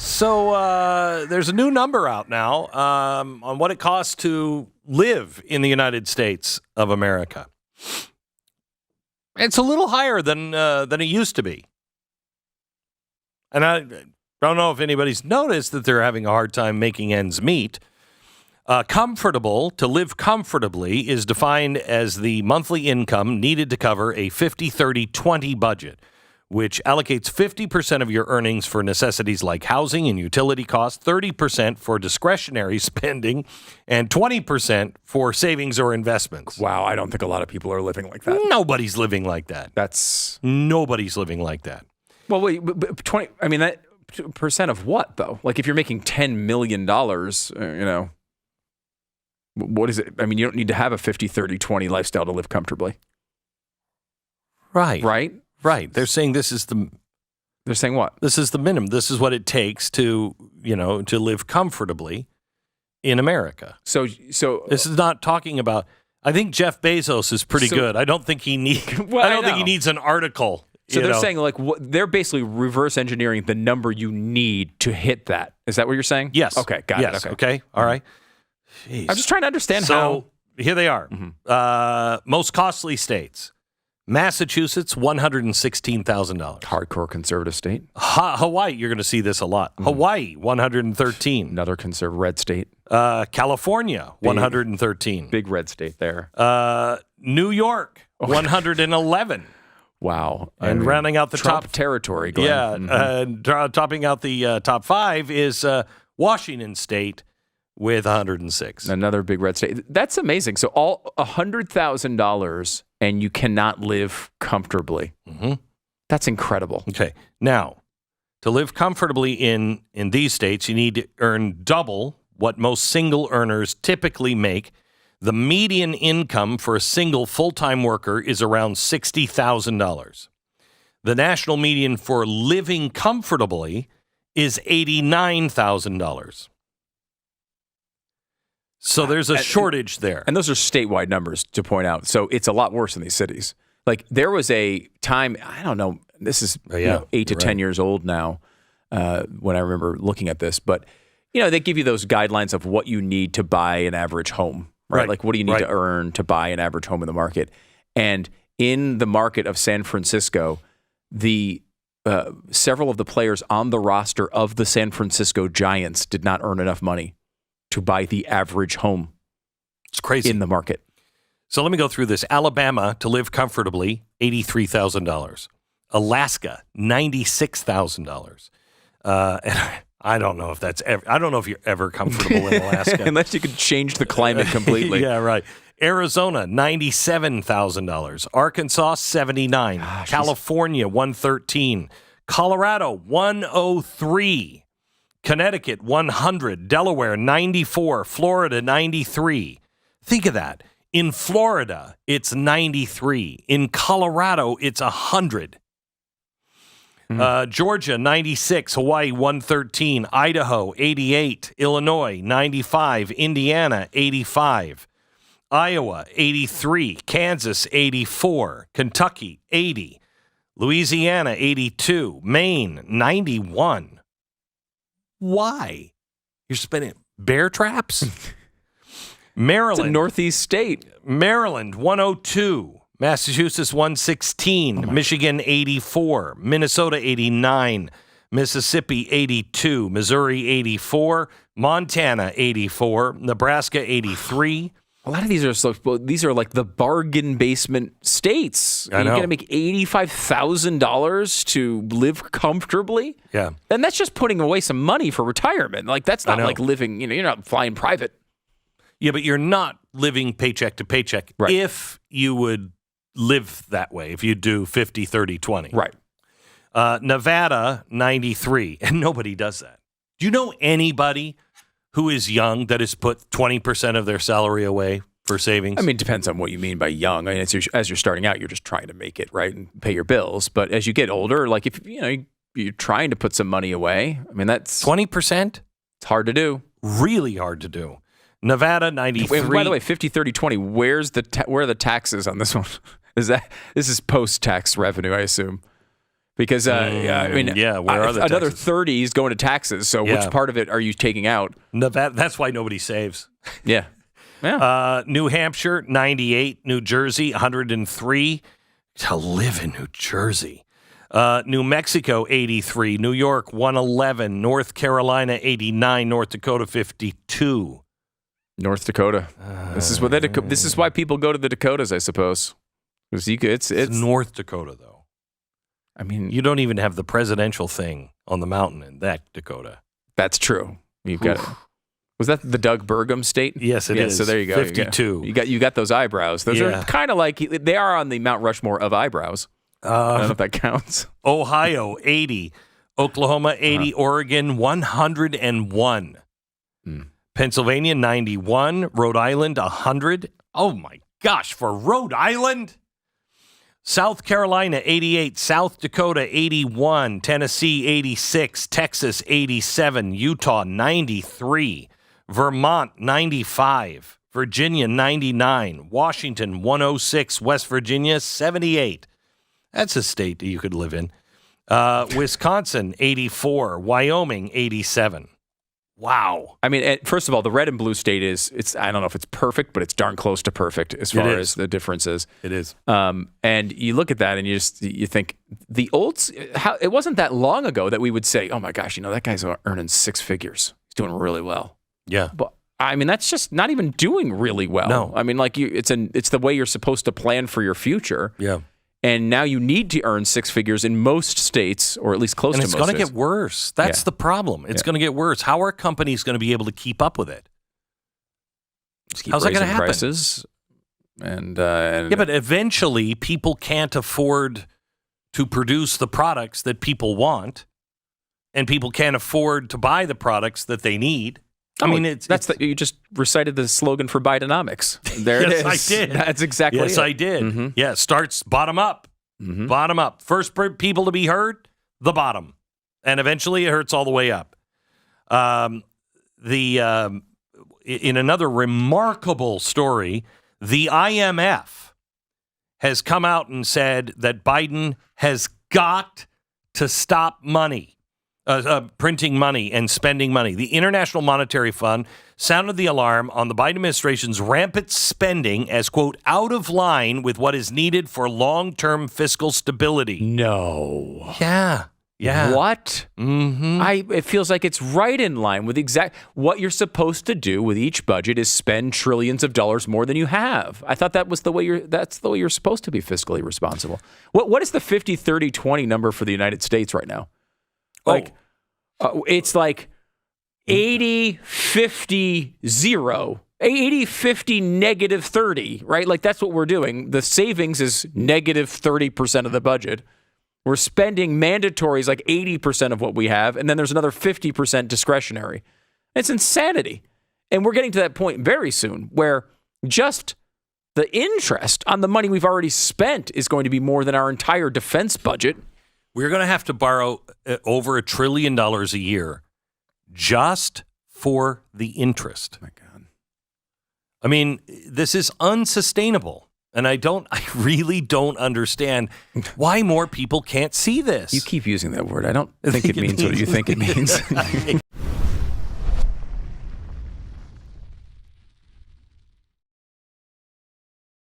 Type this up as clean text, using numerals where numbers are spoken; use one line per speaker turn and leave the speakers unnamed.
So there's a new number out now on what it costs to live in the United States of America. It's a little higher than it used to be. And I don't know if anybody's noticed that they're having a hard time making ends meet. To live comfortably is defined as the monthly income needed to cover a 50-30-20 budget, which allocates 50% of your earnings for necessities like housing and utility costs, 30% for discretionary spending, and 20% for savings or investments.
Wow, I don't think a lot of people are living like that.
Nobody's living like that. Nobody's living like that.
Well, wait, but 20, I mean, that percent of what, though? Like, if you're making $10 million, what is it? I mean, you don't need to have a 50-30-20 lifestyle to live comfortably.
Right.
Right?
Right. They're saying this is the...
They're saying what?
This is the minimum. This is what it takes to live comfortably in America.
So
this is not talking about... I think Jeff Bezos is pretty good. I don't think he needs... I don't think he needs an article.
So they're saying, like, they're basically reverse engineering the number you need to hit that. Is that what you're saying?
Yes.
Okay, got it.
Okay. All right. Jeez.
I'm just trying to understand
how... Here they are. Mm-hmm. Most costly states. Massachusetts, $116,000.
Hardcore conservative state.
Hawaii, you're going to see this a lot. Hawaii, $113,000.
Another conservative red state.
California, $113,000.
Big red state there.
New York, $111,000.
Wow.
And rounding out the
Trump
top
territory. Glenn.
Topping out the top five is Washington State with $106,000.
Another big red state. That's amazing. So all $100,000 and you cannot live comfortably.
Mm-hmm.
That's incredible.
Okay. Now, to live comfortably in these states, you need to earn double what most single earners typically make. The median income for a single full-time worker is around $60,000. The national median for living comfortably is $89,000. So there's a shortage there.
And those are statewide numbers to point out. So it's a lot worse in these cities. Like there was a time, I don't know, this is 8 to 10 years old now when I remember looking at this. But, they give you those guidelines of what you need to buy an average home, right? Like what do you need to earn to buy an average home in the market? And in the market of San Francisco, the several of the players on the roster of the San Francisco Giants did not earn enough money to buy the average home.
It's crazy.
In the market.
So let me go through this. Alabama, to live comfortably, $83,000. Alaska, $96,000. And I don't know if that's ever, I don't know if you're ever comfortable in Alaska.
Unless you could change the climate completely.
Yeah, right. Arizona, $97,000. Arkansas, $79,000. California, $113,000. Colorado, $103,000. Connecticut, $100,000. Delaware, $94,000. Florida, $93,000. Think of that. In Florida, it's $93,000. In Colorado, it's $100,000. Georgia, $96,000. Hawaii, $113,000. Idaho, $88,000. Illinois, $95,000. Indiana, $85,000. Iowa, $83,000. Kansas, $84,000. Kentucky, $80,000. Louisiana, $82,000. Maine, $91,000. Why? You're spending bear traps? Maryland.
It's a northeast state.
Maryland, $102,000. Massachusetts, $116,000. Michigan, $84,000. Minnesota, $89,000. Mississippi, $82,000. Missouri, $84,000. Montana, $84,000. Nebraska, $83,000.
A lot of these are like the bargain basement states.
I know.
You're going to make $85,000 to live comfortably?
Yeah.
And that's just putting away some money for retirement. Like that's not like living, you're not flying private.
Yeah, but you're not living paycheck to paycheck if you would live that way, if you do 50, 30, 20.
Right.
Nevada, $93,000. And nobody does that. Do you know anybody who is young that has put 20% of their salary away for savings?
I mean, it depends on what you mean by young. I mean, as you're starting out, you're just trying to make it, right, and pay your bills. But as you get older, like if you're trying to put some money away, I mean, that's
20%.
It's hard to do.
Really hard to do. Nevada, $93,000.
Wait, by the way, 50, 30, 20. Where are the taxes on this one? This is post-tax revenue, I assume. Because, I mean,
where are the
another
taxes?
30 is going to taxes. So which part of it are you taking out?
No, that's why nobody saves.
Yeah. Yeah.
New Hampshire, 98. New Jersey, 103. To live in New Jersey. New Mexico, 83. New York, 111. North Carolina, 89. North Dakota, 52.
North Dakota. This is why people go to the Dakotas, I suppose. It's
North Dakota, though.
I mean,
you don't even have the presidential thing on the mountain in that Dakota.
That's true. You've got it. Was that the Doug Burgum state?
Yes, it is.
So there you go.
52.
You got those eyebrows. Those are kind of like they are on the Mount Rushmore of eyebrows. I don't know if that counts.
Ohio, 80. Oklahoma, 80. Oregon, 101. Pennsylvania, 91. Rhode Island, 100. Oh, my gosh, for Rhode Island? South Carolina, 88. South Dakota, 81. Tennessee, 86. Texas, 87. Utah, 93. Vermont, 95. Virginia, 99. Washington, 106. West Virginia, 78. That's a state that you could live in. Wisconsin, 84. Wyoming, 87. Wow.
I mean, first of all, the red and blue state I don't know if it's perfect, but it's darn close to perfect as far as the differences.
It is.
And you look at that and you think it wasn't that long ago that we would say, oh my gosh, that guy's earning six figures. He's doing really well.
Yeah.
But I mean, that's just not even doing really well.
No.
I mean, like it's the way you're supposed to plan for your future.
Yeah.
And now you need to earn six figures in most states, or at least close to most states.
And it's going to get worse. That's the problem. It's going to get worse. How are companies going to be able to keep up with it?
How's that going to happen? Prices and
but eventually people can't afford to produce the products that people want, and people can't afford to buy the products that they need. I mean,
you just recited the slogan for Bidenomics. There it is.
Yes, I did.
That's exactly it.
Yes, I did. Mm-hmm. Yeah, it starts bottom up. Mm-hmm. Bottom up. First people to be heard, the bottom. And eventually it hurts all the way up. In another remarkable story, the IMF has come out and said that Biden has got to stop printing money and spending money. The International Monetary Fund sounded the alarm on the Biden administration's rampant spending as, quote, out of line with what is needed for long-term fiscal stability.
No.
Yeah.
What?
Mm-hmm.
It feels like it's right in line with what you're supposed to do with each budget is spend trillions of dollars more than you have. I thought that's the way you're supposed to be fiscally responsible. What is the 50-30-20 number for the United States right now? It's like 80-50-0, 80-50 negative 30, right? Like that's what we're doing. The savings is negative 30% of the budget. We're spending mandatories like 80% of what we have, and then there's another 50% discretionary. It's insanity. And we're getting to that point very soon where just the interest on the money we've already spent is going to be more than our entire defense budget.
We're going to have to borrow over $1 trillion a year just for the interest.
Oh my God.
I mean, this is unsustainable. And I really don't understand why more people can't see this.
You keep using that word. I don't think it means what you think it means.